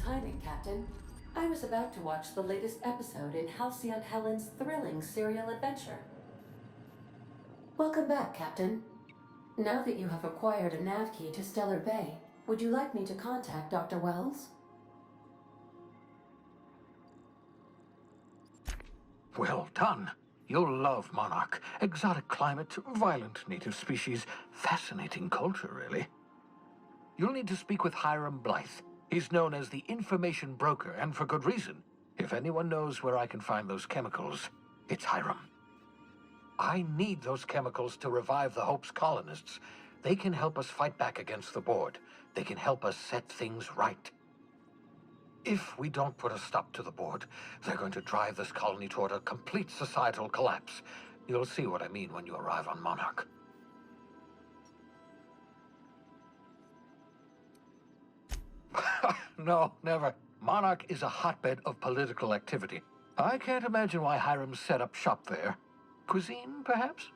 timing, Captain. I was about to watch the latest episode in Halcyon Helen's thrilling serial adventure. Welcome back, Captain. Now that you have acquired a nav key to Stellar Bay, would you like me to contact Dr. Wells? Well done. You'll love Monarch. Exotic climate, violent native species, fascinating culture, really. You'll need to speak with Hiram Blythe. He's known as the information broker, and for good reason. If anyone knows where I can find those chemicals, it's Hiram. I need those chemicals to revive the Hope's colonists. They can help us fight back against the Board. They can help us set things right. If we don't put a stop to the Board, they're going to drive this colony toward a complete societal collapse. You'll see what I mean when you arrive on Monarch. No, never. Monarch is a hotbed of political activity. I can't imagine why Hiram set up shop there. Cuisine, perhaps?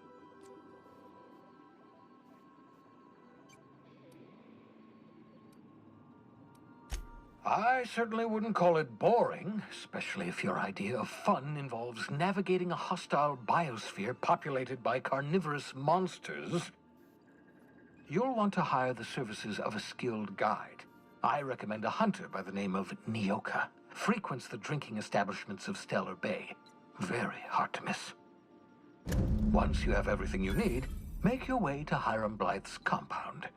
I certainly wouldn't call it boring, especially if your idea of fun involves navigating a hostile biosphere populated by carnivorous monsters. You'll want to hire the services of a skilled guide. I recommend a hunter by the name of Nyoka. Frequents the drinking establishments of Stellar Bay. Very hard to miss. Once you have everything you need, make your way to Hiram Blythe's compound.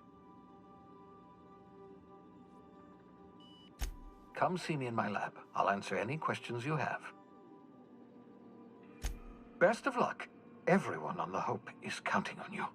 Come see me in my lab. I'll answer any questions you have. Best of luck. Everyone on the Hope is counting on you.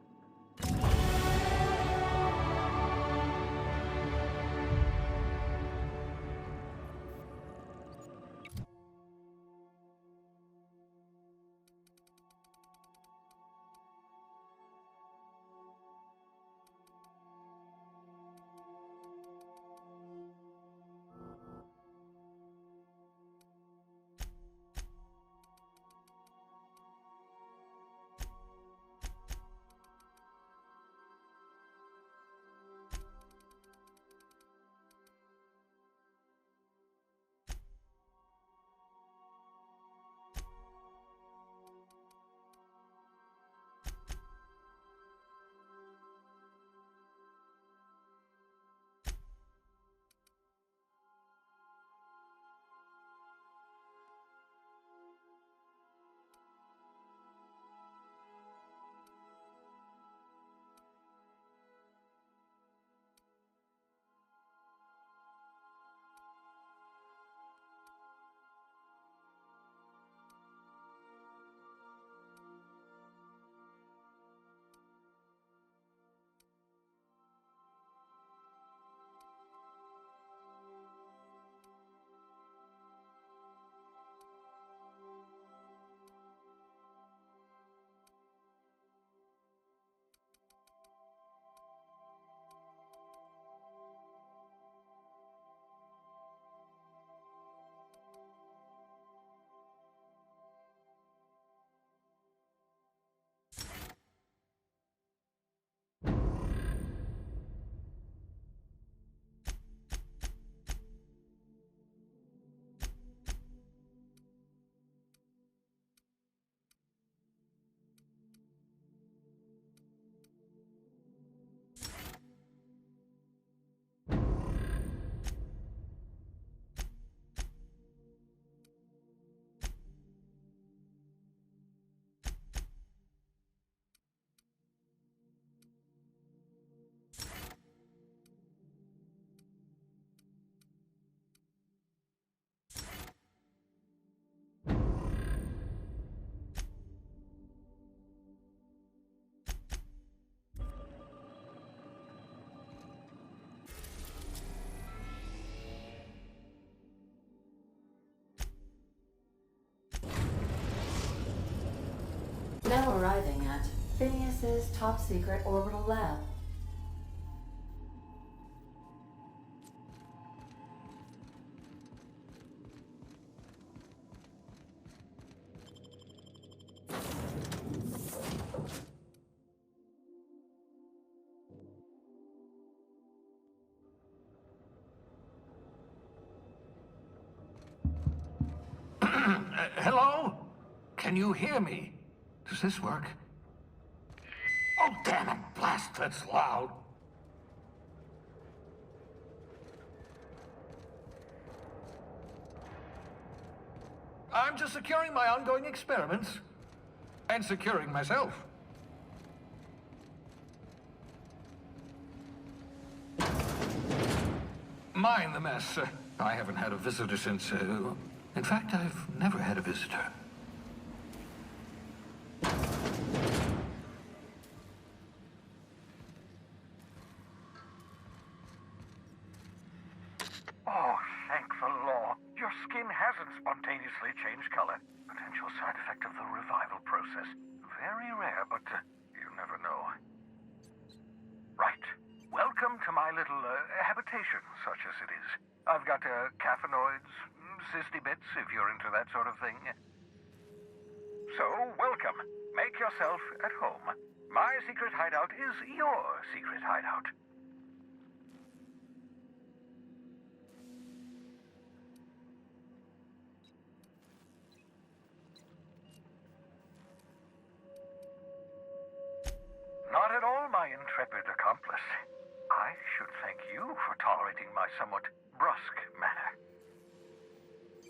Now arriving at Phineas's top-secret orbital lab. Hello? Can you hear me? Does this work? Oh, damn it, blast, that's loud. I'm just securing my ongoing experiments. And securing myself. Mind the mess. I haven't had a visitor since, in fact, I've never had a visitor. Oh, thank the law. Your skin hasn't spontaneously changed color. Potential side effect of the revival process. Very rare, but you never know. Right. Welcome to my little habitation, such as it is. I've got caffeinoids, cysty bits, if you're into that sort of thing. So, welcome. Make yourself at home. My secret hideout is your secret hideout. Not at all, my intrepid accomplice. I should thank you for tolerating my somewhat brusque manner.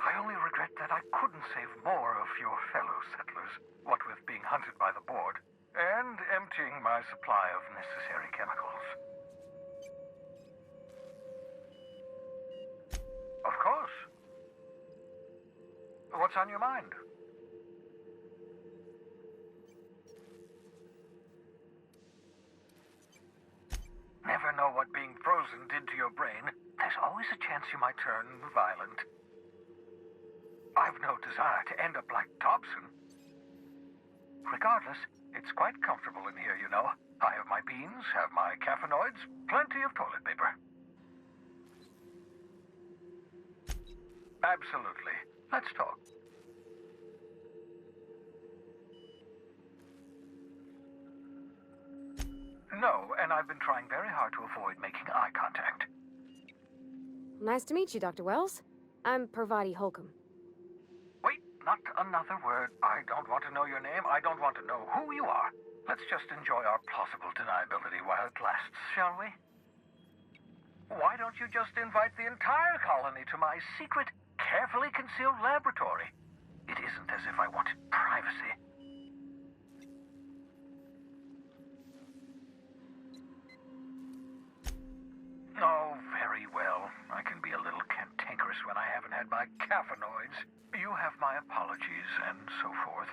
I only regret that I couldn't save more of your fellow settlers, what with being hunted by the board, and emptying my supply of necessary chemicals. Of course. What's on your mind? Never know what being frozen did to your brain. There's always a chance you might turn violent. I've no desire to end up like Dobson. Regardless, it's quite comfortable in here, you know. I have my beans, have my caffeinoids, plenty of toilet paper. Absolutely. Let's talk. No, and I've been trying very hard to avoid making eye contact. Nice to meet you, Dr. Wells. I'm Parvati Holcomb. Wait, not another word. I don't want to know your name. I don't want to know who you are. Let's just enjoy our plausible deniability while it lasts, shall we? Why don't you just invite the entire colony to my secret, carefully concealed laboratory? It isn't as if I wanted privacy. Oh, very well. I can be a little cantankerous when I haven't had my caffeinoids. You have my apologies, and so forth.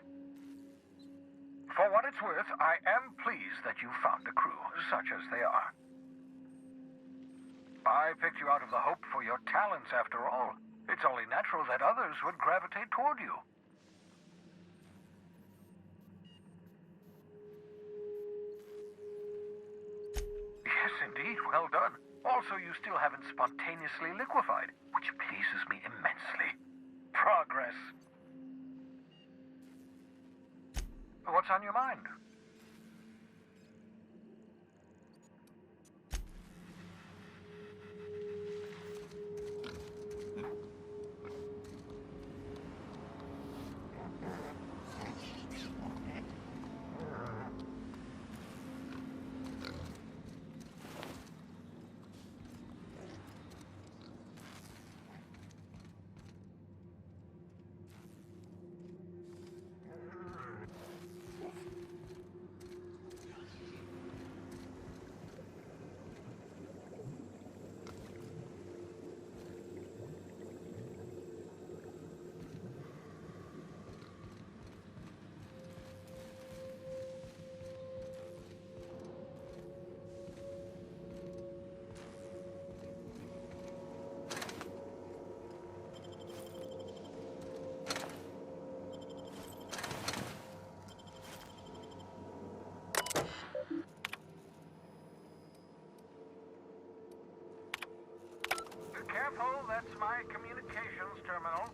For what it's worth, I am pleased that you found a crew, such as they are. I picked you out of the hope for your talents, after all. It's only natural that others would gravitate toward you. Yes, indeed. Well done. Also, you still haven't spontaneously liquefied, which pleases me immensely. Progress. What's on your mind? Careful, that's my communications terminal.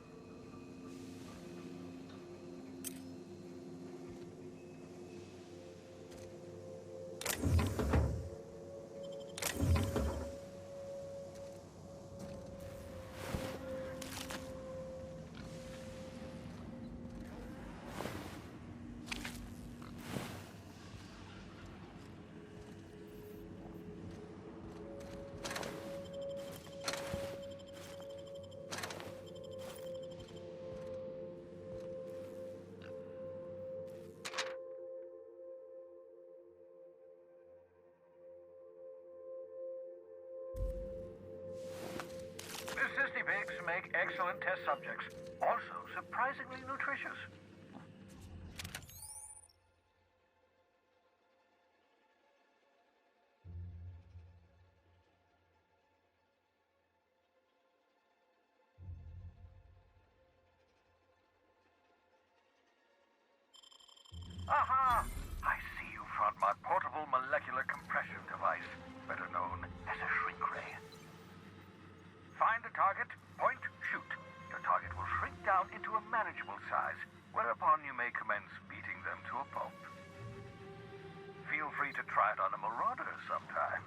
Cysty pigs make excellent test subjects. Also surprisingly nutritious. Aha! I see you front my portable molecular compression device, better known as a shrink ray. Find a target, point, shoot. Your target will shrink down into a manageable size, whereupon you may commence beating them to a pulp. Feel free to try it on a marauder sometime.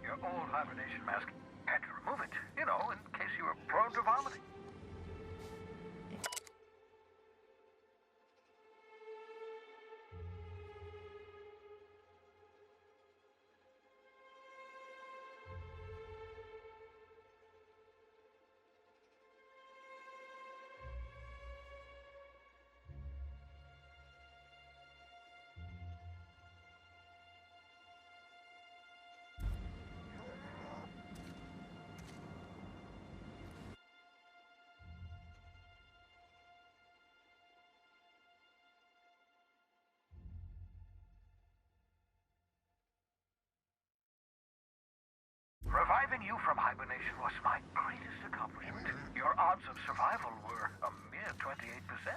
Your old hibernation mask. Had to remove it, you know, in case you were prone to vomiting. Reviving you from hibernation was my greatest accomplishment. Your odds of survival were a mere 28%.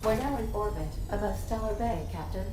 We're now in orbit above Stellar Bay, Captain.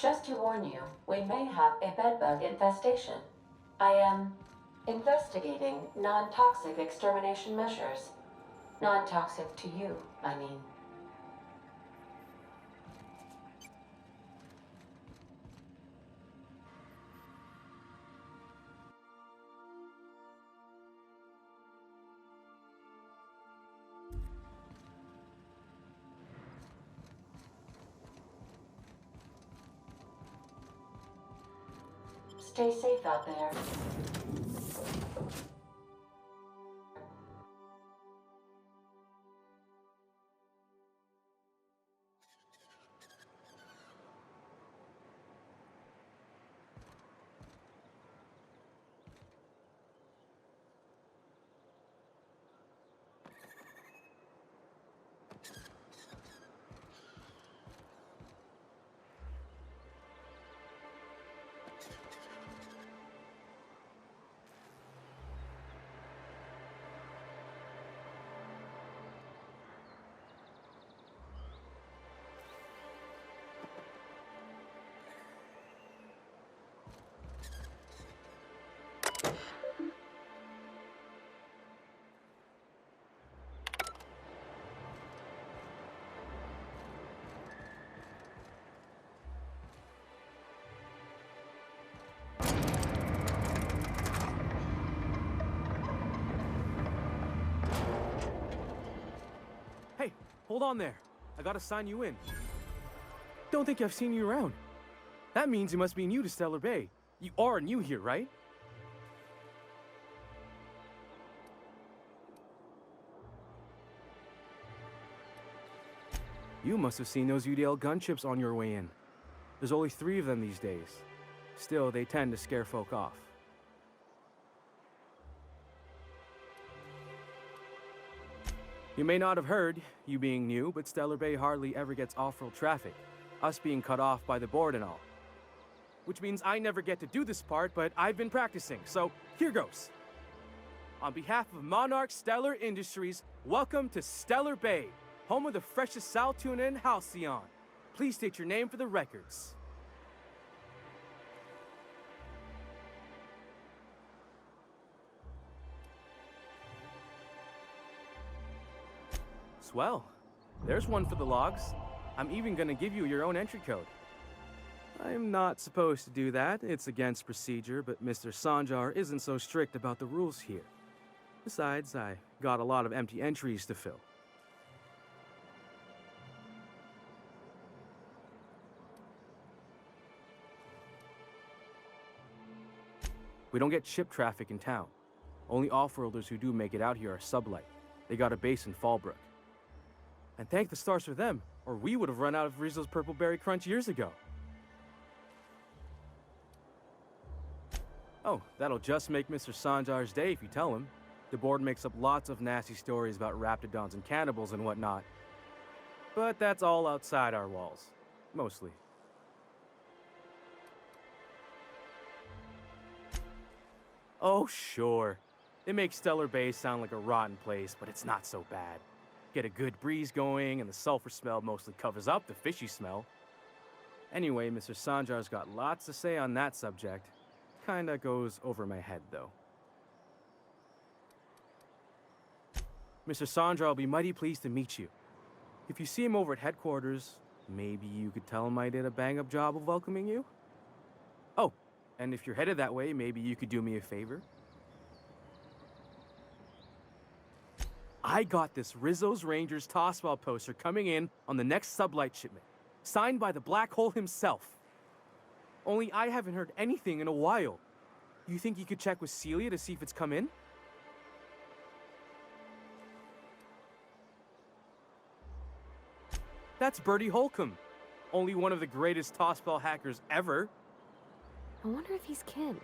Just to warn you, we may have a bedbug infestation. I am investigating non-toxic extermination measures. Non-toxic to you, I mean. Stay safe out there. Hey, hold on there. I gotta sign you in. Don't think I've seen you around. That means you must be new to Stellar Bay. You are new here, right? You must have seen those UDL gunships on your way in. There's only 3 of them these days. Still, they tend to scare folk off. You may not have heard, you being new, but Stellar Bay hardly ever gets off-road traffic, us being cut off by the board and all. Which means I never get to do this part, but I've been practicing, so here goes. On behalf of Monarch Stellar Industries, welcome to Stellar Bay, home of the freshest sal tuna in Halcyon. Please state your name for the records. Swell. There's one for the logs. I'm even gonna give you your own entry code. I'm not supposed to do that. It's against procedure, but Mr. Sanjar isn't so strict about the rules here. Besides, I got a lot of empty entries to fill. We don't get ship traffic in town. Only off-worlders who do make it out here are sublight. They got a base in Fallbrook. And thank the stars for them, or we would have run out of Rizzo's Purple Berry Crunch years ago. Oh, that'll just make Mr. Sanjar's day if you tell him. The board makes up lots of nasty stories about raptidons and cannibals and whatnot. But that's all outside our walls. Mostly. Oh, sure. It makes Stellar Bay sound like a rotten place, but it's not so bad. Get a good breeze going, and the sulfur smell mostly covers up the fishy smell. Anyway, Mr. Sanjar's got lots to say on that subject. Kinda goes over my head, though. Mr. Sanjar will be mighty pleased to meet you. If you see him over at headquarters, maybe you could tell him I did a bang-up job of welcoming you? Oh, and if you're headed that way, maybe you could do me a favor? I got this Rizzo's Rangers tossball poster coming in on the next sublight shipment, signed by the Black Hole himself. Only I haven't heard anything in a while. You think you could check with Celia to see if it's come in? That's Bertie Holcomb, only one of the greatest tossball hackers ever. I wonder if he's kin.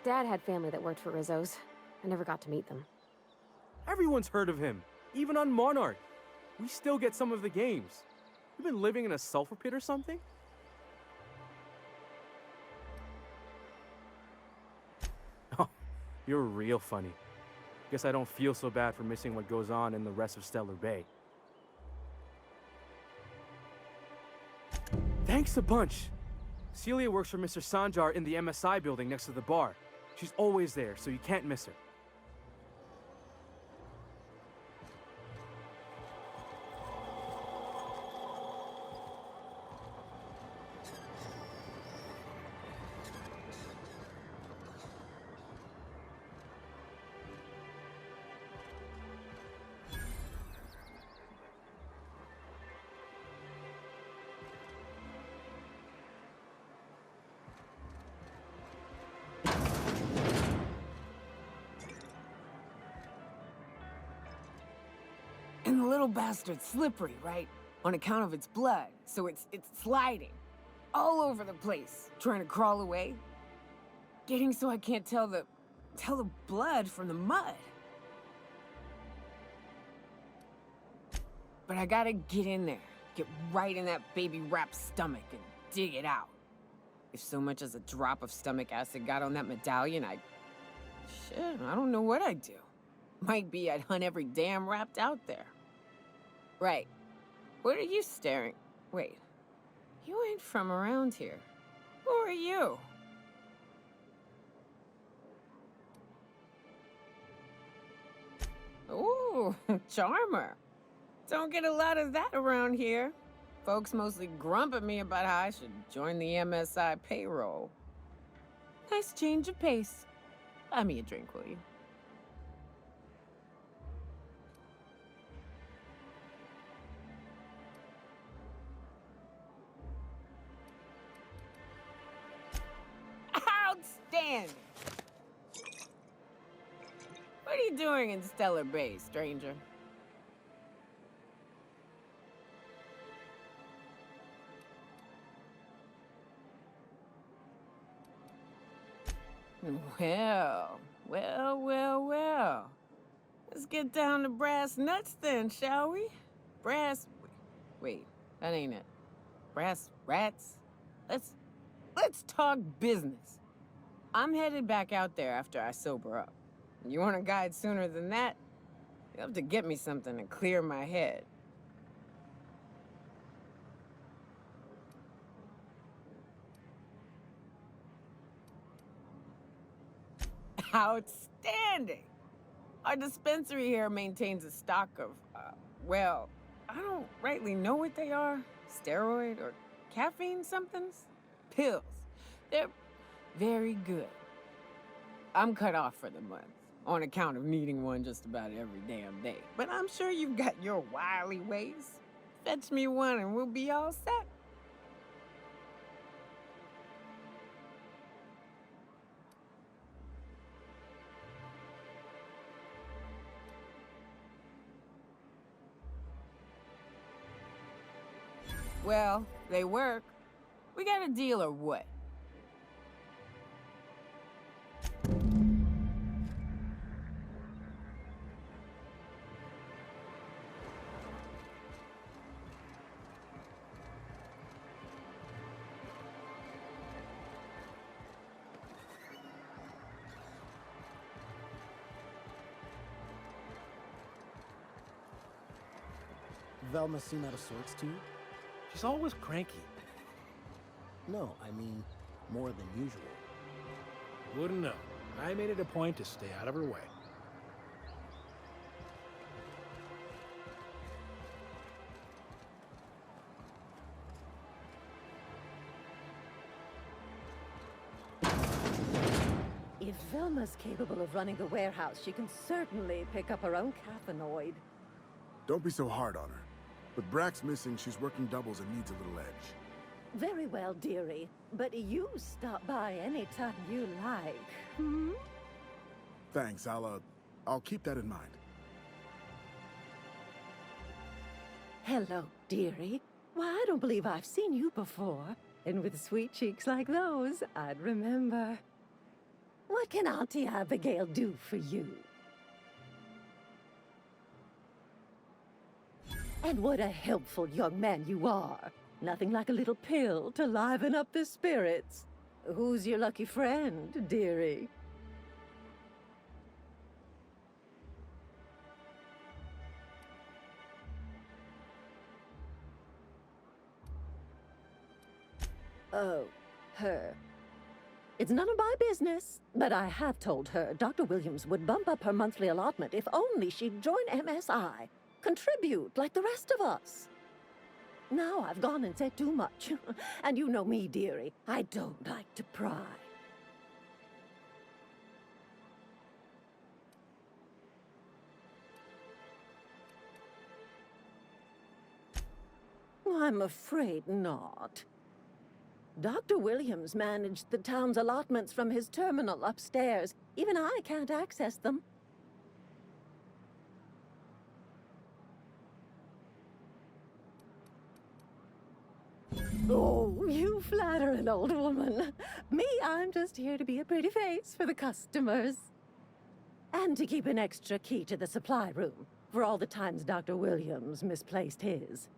Dad had family that worked for Rizzo's. I never got to meet them. Everyone's heard of him, even on Monarch. We still get some of the games. You been living in a sulfur pit or something? Oh, you're real funny. Guess I don't feel so bad for missing what goes on in the rest of Stellar Bay. Thanks a bunch. Celia works for Mr. Sanjar in the MSI building next to the bar. She's always there, so you can't miss her. And the little bastard's slippery, right? On account of its blood, so it's sliding. All over the place, trying to crawl away. Getting so I can't tell the blood from the mud. But I gotta get in there, get right in that baby rap's stomach and dig it out. If so much as a drop of stomach acid got on that medallion, shit, I don't know what I'd do. Might be I'd hunt every damn wrapped out there. Right. What are you staring? Wait. You ain't from around here. Who are you? Ooh, charmer. Don't get a lot of that around here. Folks mostly grump at me about how I should join the MSI payroll. Nice change of pace. Buy me a drink, will you? Outstanding! What are you doing in Stellar Bay, stranger? Well. Let's get down to brass nuts then, shall we? Wait, that ain't it. Brass rats? Let's talk business. I'm headed back out there after I sober up. You want a guide sooner than that? You'll have to get me something to clear my head. Outstanding! Our dispensary here maintains a stock of, well, I don't rightly know what they are. Steroid or caffeine somethings? Pills. They're very good. I'm cut off for the month, on account of needing one just about every damn day. But I'm sure you've got your wily ways. Fetch me one and we'll be all set. Well, they work. We got a deal or what? Velma seem out of sorts to you? She's always cranky. No, I mean, more than usual. Wouldn't know. I made it a point to stay out of her way. If Velma's capable of running the warehouse, she can certainly pick up her own caffeinoid. Don't be so hard on her. With Brack's missing, she's working doubles and needs a little edge. Very well, dearie. But you stop by anytime you like. Hmm? Thanks, I'll keep that in mind. Hello, dearie. Why, I don't believe I've seen you before. And with sweet cheeks like those, I'd remember. What can Auntie Abigail do for you? And what a helpful young man you are. Nothing like a little pill to liven up the spirits. Who's your lucky friend, dearie? Oh, her. It's none of my business, but I have told her Dr. Williams would bump up her monthly allotment if only she'd join MSI. Contribute like the rest of us. Now I've gone and said too much. And you know me, dearie. I don't like to pry. I'm afraid not. Dr. Williams managed the town's allotments from his terminal upstairs. Even I can't access them. Oh, you flatter an old woman. Me, I'm just here to be a pretty face for the customers. And to keep an extra key to the supply room, for all the times Dr. Williams misplaced his.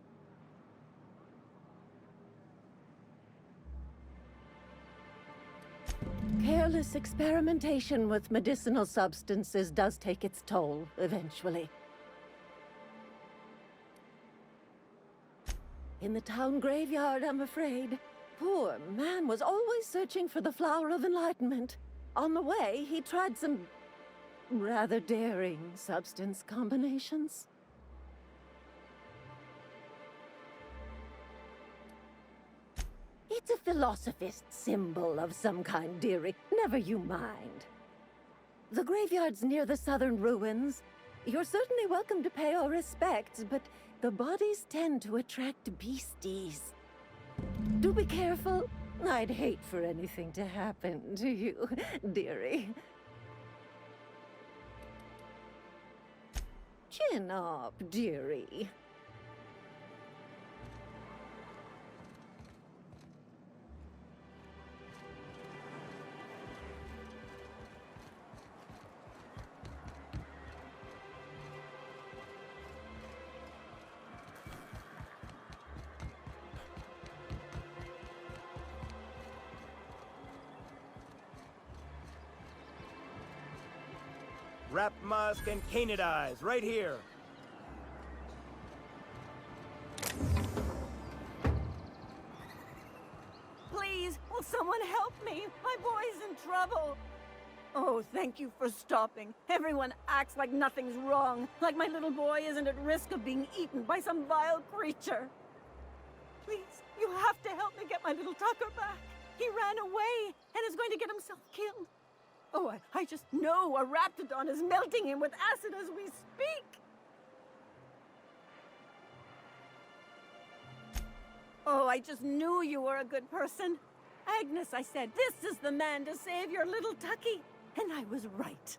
Careless experimentation with medicinal substances does take its toll, eventually. In the town graveyard, I'm afraid. Poor man was always searching for the flower of enlightenment. On the way, he tried some rather daring substance combinations. It's a philosophist symbol of some kind, dearie. Never you mind. The graveyard's near the southern ruins. You're certainly welcome to pay our respects, but the bodies tend to attract beasties. Do be careful. I'd hate for anything to happen to you, dearie. Chin up, dearie. Wrap musk and canid right here. Please, will someone help me? My boy's in trouble. Oh, thank you for stopping. Everyone acts like nothing's wrong, like my little boy isn't at risk of being eaten by some vile creature. Please, you have to help me get my little Tucker back. He ran away and is going to get himself killed. Oh, I just know a raptidon is melting him with acid as we speak. Oh, I just knew you were a good person. Agnes, I said, this is the man to save your little Tucky. And I was right.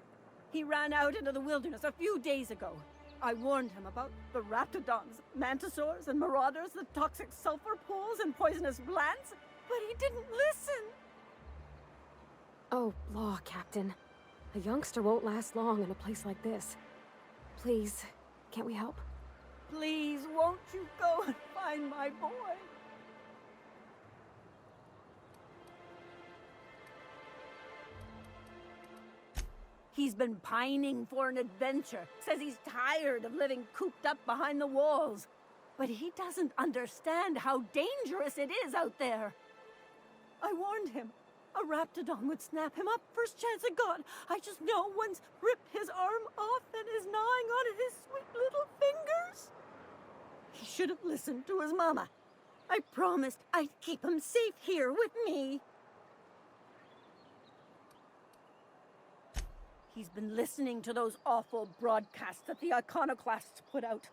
He ran out into the wilderness a few days ago. I warned him about the raptidons, mantisaurs, and marauders, the toxic sulfur pools, and poisonous plants, but he didn't listen. Oh, law, Captain. A youngster won't last long in a place like this. Please, can't we help? Please, won't you go and find my boy? He's been pining for an adventure. Says he's tired of living cooped up behind the walls. But he doesn't understand how dangerous it is out there. I warned him. A raptidon would snap him up first chance it got. I just know one's ripped his arm off and is gnawing on his sweet little fingers. He should have listened to his mama. I promised I'd keep him safe here with me. He's been listening to those awful broadcasts that the iconoclasts put out.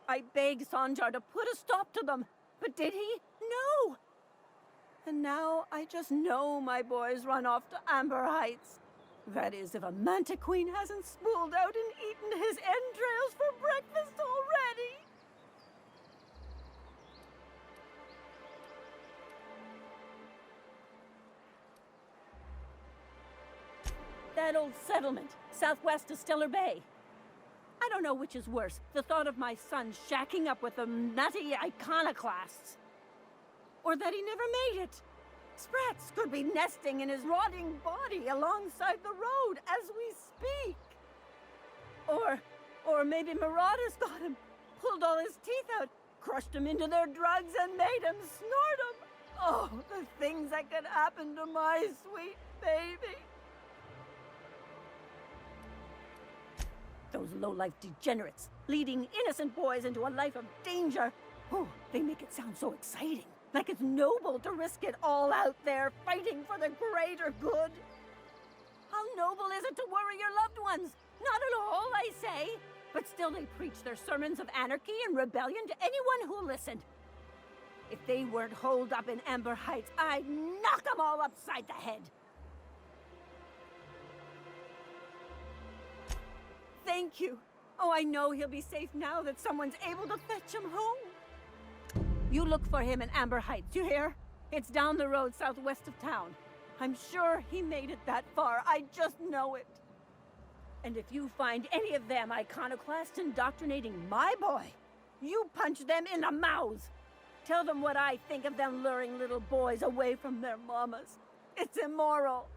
I begged Sanjar to put a stop to them, but did he? No! And now I just know my boy's run off to Amber Heights. That is, if a manta queen hasn't spooled out and eaten his entrails for breakfast already. That old settlement, southwest of Stellar Bay. I don't know which is worse, the thought of my son shacking up with the nutty iconoclasts, or that he never made it. Sprats could be nesting in his rotting body alongside the road as we speak. Or maybe marauders got him, pulled all his teeth out, crushed him into their drugs, and made him snort them. Oh, the things that could happen to my sweet baby. Those low-life degenerates, leading innocent boys into a life of danger. Oh, they make it sound so exciting. Like it's noble to risk it all out there, fighting for the greater good. How noble is it to worry your loved ones? Not at all, I say. But still they preach their sermons of anarchy and rebellion to anyone who listened. If they weren't holed up in Amber Heights, I'd knock them all upside the head. Thank you. Oh, I know he'll be safe now that someone's able to fetch him home. You look for him in Amber Heights, you hear? It's down the road southwest of town. I'm sure he made it that far. I just know it. And if you find any of them iconoclasts indoctrinating my boy, you punch them in the mouths. Tell them what I think of them luring little boys away from their mamas. It's immoral.